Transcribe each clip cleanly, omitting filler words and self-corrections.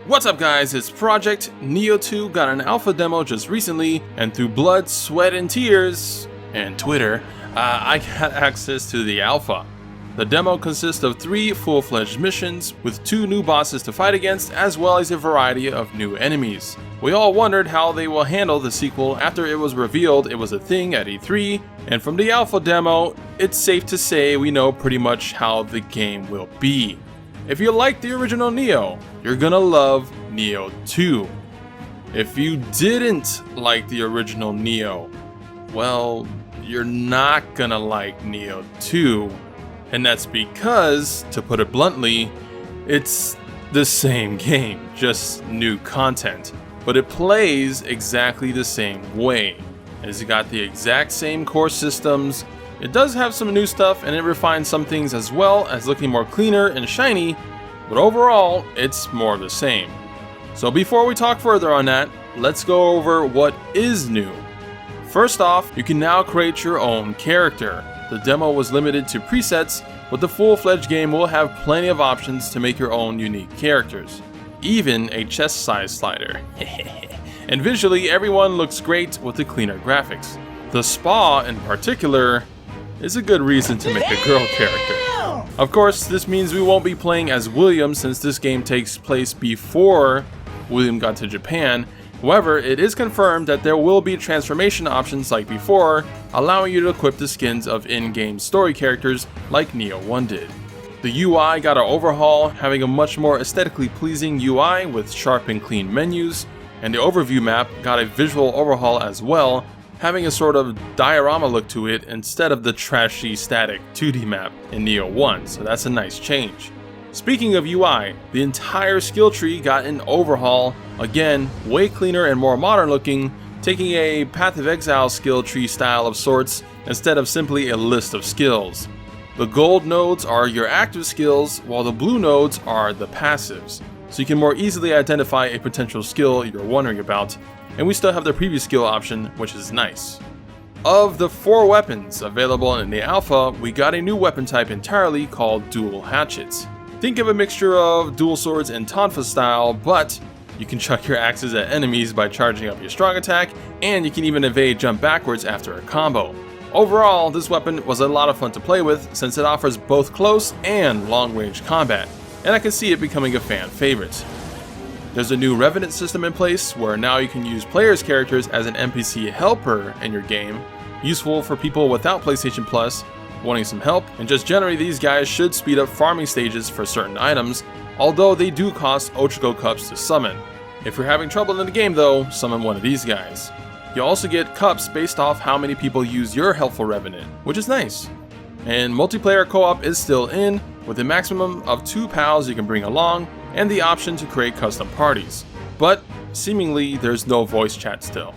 What's up guys, it's Project. Nioh 2 got an alpha demo just recently, and through blood, sweat, and tears, and Twitter, I got access to the alpha. The demo consists of 3 full-fledged missions, with 2 new bosses to fight against, as well as a variety of new enemies. We all wondered how they will handle the sequel after it was revealed it was a thing at E3, and from the alpha demo, it's safe to say we know pretty much how the game will be. If you like the original Nioh, you're gonna love Nioh 2. If you didn't like the original Nioh, well, you're not gonna like Nioh 2. And that's because, to put it bluntly, it's the same game, just new content. But it plays exactly the same way. It's got the exact same core systems. It does have some new stuff, and it refines some things as well as looking more cleaner and shiny, but overall, it's more of the same. So before we talk further on that, let's go over what is new. First off, you can now create your own character. The demo was limited to presets, but the full-fledged game will have plenty of options to make your own unique characters. Even a chest size slider. And visually, everyone looks great with the cleaner graphics. The spa, in particular, is a good reason to make a girl character. Of course, this means we won't be playing as William since this game takes place before William got to Japan. However, it is confirmed that there will be transformation options like before, allowing you to equip the skins of in-game story characters like Nioh 1 did. The UI got an overhaul, having a much more aesthetically pleasing UI with sharp and clean menus, and the overview map got a visual overhaul as well, having a sort of diorama look to it instead of the trashy static 2D map in Nioh 1, so that's a nice change. Speaking of UI, the entire skill tree got an overhaul, again, way cleaner and more modern looking, taking a Path of Exile skill tree style of sorts instead of simply a list of skills. The gold nodes are your active skills, while the blue nodes are the passives, so you can more easily identify a potential skill you're wondering about, and we still have the previous skill option, which is nice. Of the 4 weapons available in the alpha, we got a new weapon type entirely called dual hatchets. Think of a mixture of dual swords and tonfa style, but you can chuck your axes at enemies by charging up your strong attack, and you can even evade jump backwards after a combo. Overall, this weapon was a lot of fun to play with since it offers both close and long range combat, and I can see it becoming a fan favorite. There's a new revenant system in place where now you can use players' characters as an NPC helper in your game, useful for people without PlayStation Plus, wanting some help, and just generally these guys should speed up farming stages for certain items, although they do cost Ochako cups to summon. If you're having trouble in the game though, summon one of these guys. You also get cups based off how many people use your helpful revenant, which is nice. And multiplayer co-op is still in, with a maximum of 2 pals you can bring along, and the option to create custom parties. But seemingly there's no voice chat still.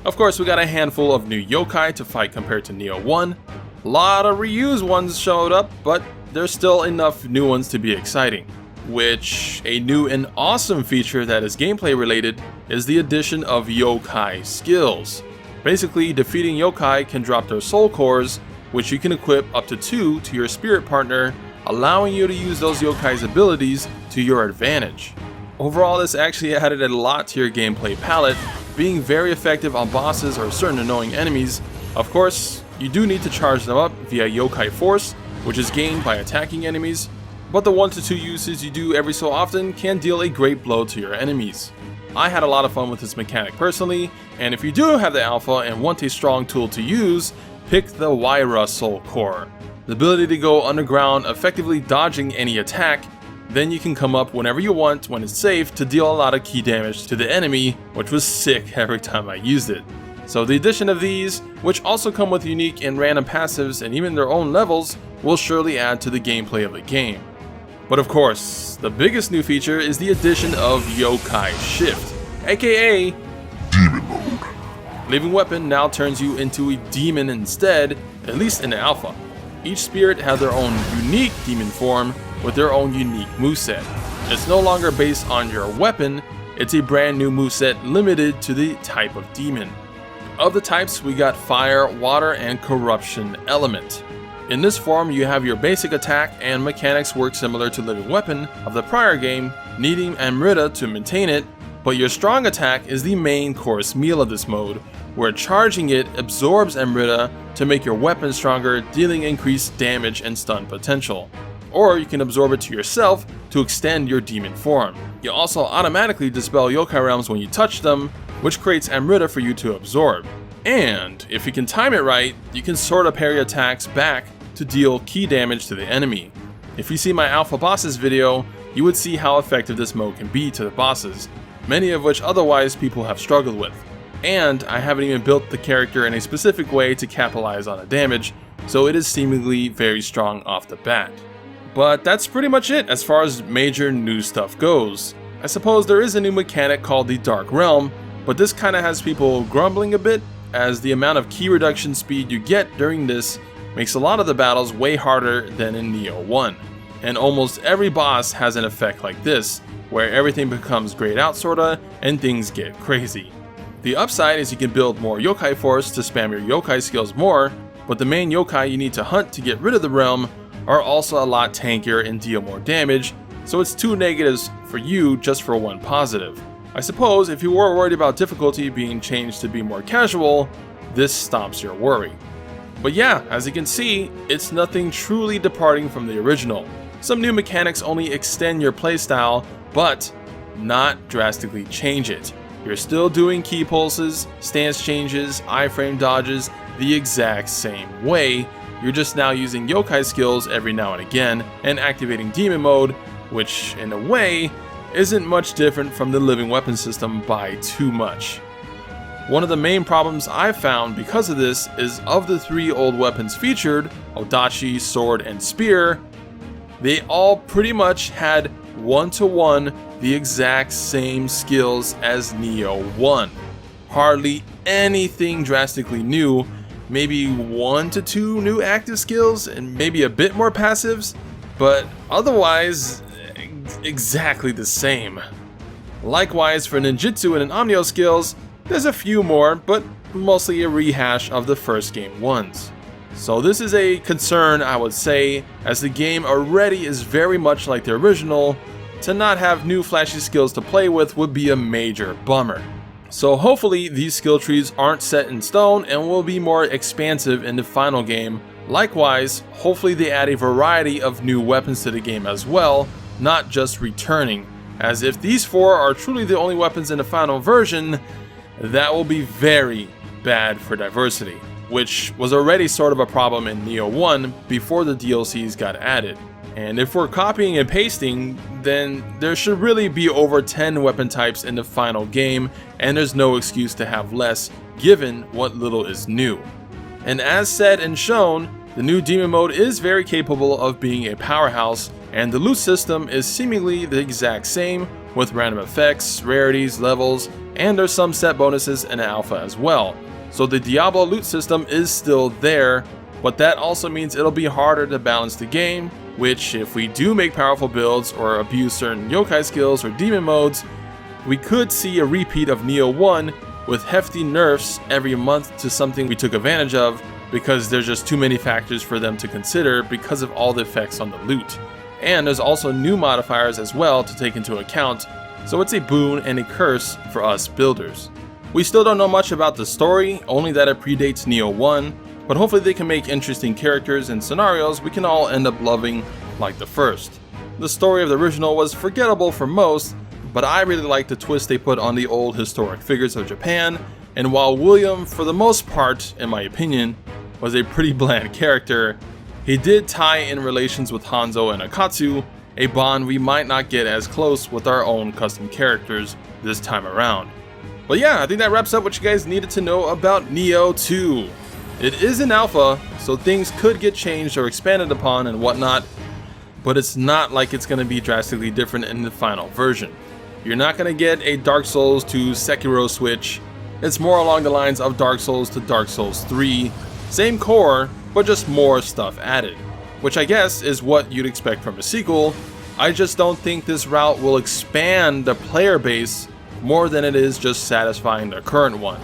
Of course, we got a handful of new yokai to fight compared to Nioh 1. A lot of reused ones showed up, but there's still enough new ones to be exciting. Which, a new and awesome feature that is gameplay related is the addition of yokai skills. Basically, defeating yokai can drop their soul cores, which you can equip up to 2 to your spirit partner, allowing you to use those yokai's abilities to your advantage. Overall, this actually added a lot to your gameplay palette, being very effective on bosses or certain annoying enemies. Of course, you do need to charge them up via yokai force, which is gained by attacking enemies, but the 1 to 2 uses you do every so often can deal a great blow to your enemies. I had a lot of fun with this mechanic personally, and if you do have the alpha and want a strong tool to use, pick the Waira Soul Core. The ability to go underground, effectively dodging any attack, then you can come up whenever you want when it's safe to deal a lot of key damage to the enemy, which was sick every time I used it. So the addition of these, which also come with unique and random passives and even their own levels, will surely add to the gameplay of the game. But of course, the biggest new feature is the addition of Yokai Shift, aka Demon Mode. Leaving weapon now turns you into a demon instead, at least in the alpha. Each spirit has their own unique demon form with their own unique moveset. It's no longer based on your weapon, it's a brand new moveset limited to the type of demon. Of the types, we got Fire, Water, and Corruption Element. In this form, you have your basic attack and mechanics work similar to Living Weapon of the prior game, needing Amrita to maintain it, but your strong attack is the main course meal of this mode, where charging it absorbs Amrita to make your weapon stronger, dealing increased damage and stun potential. Or you can absorb it to yourself to extend your demon form. You also automatically dispel yokai realms when you touch them, which creates Amrita for you to absorb. And if you can time it right, you can sort of parry attacks back to deal key damage to the enemy. If you see my alpha bosses video, you would see how effective this mode can be to the bosses, many of which otherwise people have struggled with. And I haven't even built the character in a specific way to capitalize on the damage, so it is seemingly very strong off the bat. But that's pretty much it as far as major new stuff goes. I suppose there is a new mechanic called the Dark Realm, but this kinda has people grumbling a bit, as the amount of key reduction speed you get during this makes a lot of the battles way harder than in Nioh 1. And almost every boss has an effect like this, where everything becomes grayed out sorta, and things get crazy. The upside is you can build more yokai force to spam your yokai skills more, but the main yokai you need to hunt to get rid of the realm are also a lot tankier and deal more damage, so it's two negatives for you just for one positive. I suppose if you were worried about difficulty being changed to be more casual, this stops your worry. But yeah, as you can see, it's nothing truly departing from the original. Some new mechanics only extend your playstyle, but not drastically change it. You're still doing key pulses, stance changes, iframe dodges the exact same way. You're just now using yokai skills every now and again and activating demon mode, which in a way isn't much different from the living weapon system by too much. One of the main problems I've found because of this is of the three old weapons featured, Odachi, Sword, and Spear, they all pretty much had one-to-one the exact same skills as Nioh 1. Hardly anything drastically new, maybe 1 to 2 new active skills and maybe a bit more passives, but otherwise exactly the same. Likewise for ninjutsu and Omnio skills, there's a few more, but mostly a rehash of the first game ones. So this is a concern, I would say, as the game already is very much like the original. To not have new flashy skills to play with would be a major bummer. So hopefully these skill trees aren't set in stone and will be more expansive in the final game. Likewise, hopefully they add a variety of new weapons to the game as well, not just returning, as if these 4 are truly the only weapons in the final version, that will be very bad for diversity, which was already sort of a problem in Nioh 1 before the DLCs got added. And if we're copying and pasting, then there should really be over 10 weapon types in the final game, and there's no excuse to have less given what little is new. And as said and shown, the new demon mode is very capable of being a powerhouse, and the loot system is seemingly the exact same with random effects, rarities, levels, and there's some set bonuses in alpha as well. So the Diablo loot system is still there, but that also means it'll be harder to balance the game, which if we do make powerful builds or abuse certain yokai skills or demon modes, we could see a repeat of Nioh 1 with hefty nerfs every month to something we took advantage of because there's just too many factors for them to consider because of all the effects on the loot. And there's also new modifiers as well to take into account, so it's a boon and a curse for us builders. We still don't know much about the story, only that it predates Nioh 1, but hopefully they can make interesting characters and scenarios we can all end up loving like the first. The story of the original was forgettable for most, but I really like the twist they put on the old historic figures of Japan, and while William, for the most part, in my opinion, was a pretty bland character, he did tie in relations with Hanzo and Akatsu, a bond we might not get as close with our own custom characters this time around. But yeah, I think that wraps up what you guys needed to know about Nioh 2. It is an alpha, so things could get changed or expanded upon and whatnot, but it's not like it's going to be drastically different in the final version. You're not going to get a Dark Souls to Sekiro switch. It's more along the lines of Dark Souls to Dark Souls 3. Same core, but just more stuff added, which I guess is what you'd expect from a sequel. I just don't think this route will expand the player base more than it is just satisfying the current one.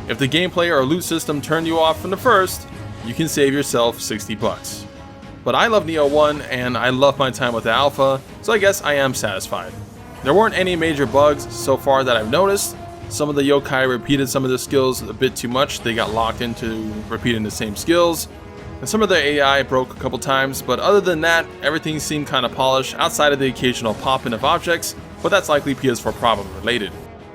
If the gameplay or loot system turned you off from the first, you can save yourself $60. But I love Nioh 1 and I love my time with the alpha, so I guess I am satisfied. There weren't any major bugs so far that I've noticed. Some of the yokai repeated some of the skills a bit too much. They got locked into repeating the same skills. And some of the AI broke a couple times, but other than that, everything seemed kind of polished outside of the occasional pop-in of objects, but that's likely PS4 problem related.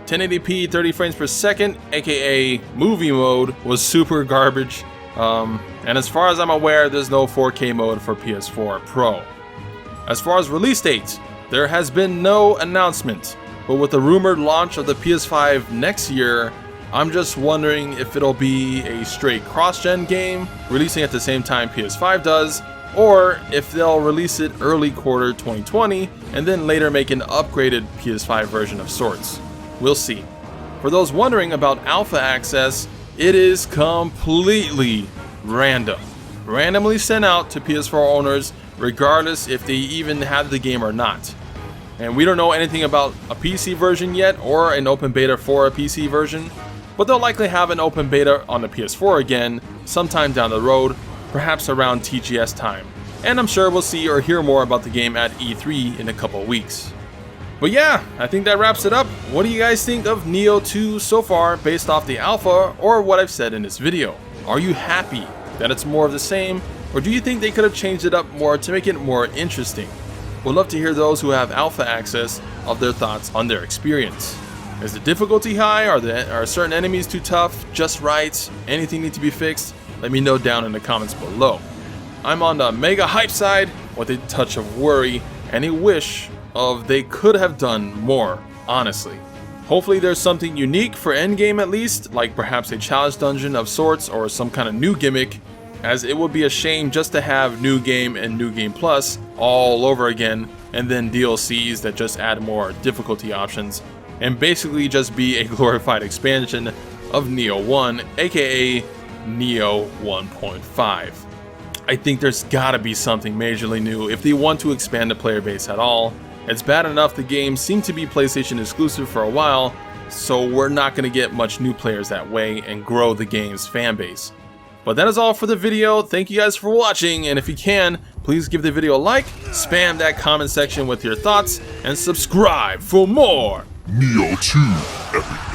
1080p 30 frames per second, aka movie mode, was super garbage. And as far as I'm aware, there's no 4K mode for PS4 Pro. As far as release dates, there has been no announcement, but with the rumored launch of the PS5 next year, I'm just wondering if it'll be a straight cross-gen game, releasing at the same time PS5 does, or if they'll release it early quarter 2020, and then later make an upgraded PS5 version of sorts. We'll see. For those wondering about alpha access, it is completely random. Randomly sent out to PS4 owners, regardless if they even have the game or not. And we don't know anything about a PC version yet, or an open beta for a PC version. But they'll likely have an open beta on the PS4 again, sometime down the road, perhaps around TGS time. And I'm sure we'll see or hear more about the game at E3 in a couple weeks. But yeah, I think that wraps it up. What do you guys think of Nioh 2 so far based off the alpha or what I've said in this video? Are you happy that it's more of the same, or do you think they could have changed it up more to make it more interesting? Would love to hear those who have alpha access of their thoughts on their experience. Is the difficulty high? Are certain enemies too tough? Just right? Anything need to be fixed? Let me know down in the comments below. I'm on the mega hype side with a touch of worry and a wish of they could have done more, honestly. Hopefully there's something unique for endgame at least, like perhaps a challenge dungeon of sorts or some kind of new gimmick, as it would be a shame just to have new game and new game plus all over again, and then DLCs that just add more difficulty options, and basically just be a glorified expansion of Nioh 1, aka Nioh 1.5. I think there's gotta be something majorly new if they want to expand the player base at all. It's bad enough the game seemed to be PlayStation exclusive for a while, so we're not gonna get much new players that way and grow the game's fan base. But that is all for the video. Thank you guys for watching, and if you can, please give the video a like, spam that comment section with your thoughts, and subscribe for more! Nioh 2 Epic